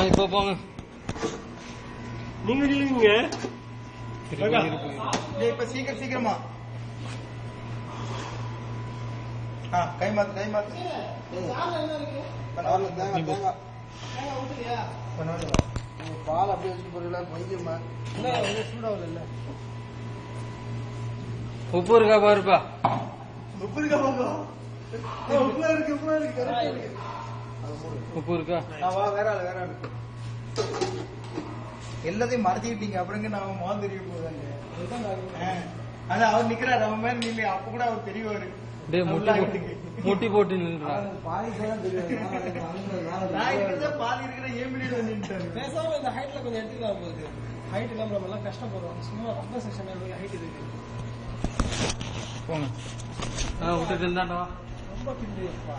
இப்போ போங்க. நீங்க சொல்லுவீங்க இப்ப சீக்கிரமா கை மாத்து பால் அப்படியே வச்சு போறீங்களா? கொஞ்சமா சூடாகல. உப்பு இருக்கா பாருப்பா. உப்பு இருக்கா பாப்பா? உப்பு இருக்கா? வேற ஆளு எல்லாத்தையும் மறைச்சிக்கிட்டீங்க. அப்புறம் நான் மோதல் தெரிய போதாங்க. அதான் அவர் நிக்கிறாரு, அவன் மேல நில்லு. அப்ப கூட அவர் தெரியவாரு. முட்டி போட்டு நின்றா. பாதி இருக்கிற ஏமிலியில நின்றுட்டாரு. பேசாம இந்த ஹைட்ல கொஞ்சம் எடுத்துக்கலாம் போகுது. ஹைட் இல்லாம நம்ம எல்லாம் கஷ்டப்படுறோம். சும்மா ரொம்ப செக்ஷன் ஹைட் இருக்கு. போங்க. விட்டுட்டு இருந்தாண்டா. ரொம்ப கிண்டிப்பா.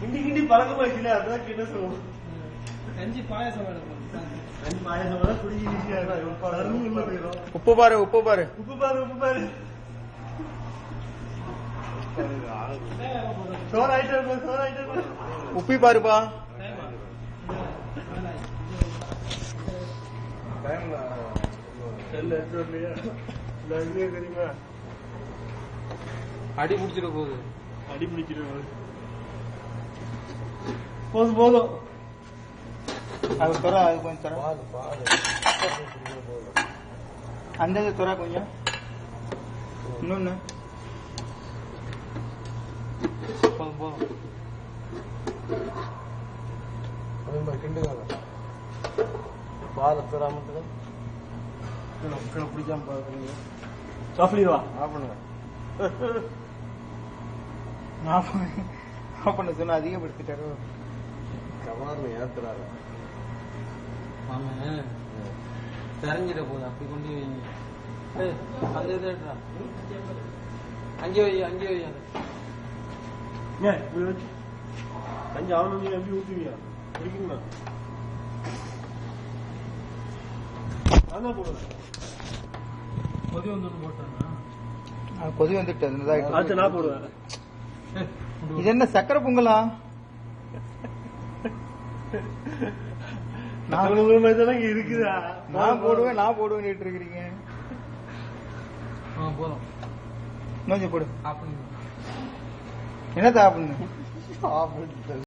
கிண்டி பழக்கமாச்சுல, அதான் கிட்ட சொல்லுவோம். கஞ்சி பாயசம் வேணும். கஞ்சி பாயசம் வேற குடிக்க. உப்பு பாரு. உப்பி பாருப்பா. அடி பிடிச்சிட போகுது. போதும். அது துற, அது கொஞ்சம் துற. அந்த துற கொஞ்சம். இன்னொன்னு போதும். கிண்டுக்கால பால் துறாம பிடிக்காம பாக்குறீங்க. சாப்பிடுவா பண்ண சொன்ன அதிகப்படுத்திட்டாரு. கவர்னர் ஏத்துறாரு. தெரிஞ்சிட போகுது. அப்படி கொண்டு வைங்க. அந்த இது அங்கே வை. கஞ்சி ஆகணும். நீங்க எப்படி ஊத்துவீங்க? குடிக்கீங்களா? அதான் போடுவேன். கொதி வந்து போட்டானா? கொதி வந்துட்டு நான் போடுவேன். இது என்ன சக்கரை பொங்கலா? இருக்குதா? நான் போடுவேன் இருக்கிறீங்க. போதும். கொஞ்சம் போடு. ஆஃப் பண்ணு. என்னத்த ஆஃப் பண்ணு?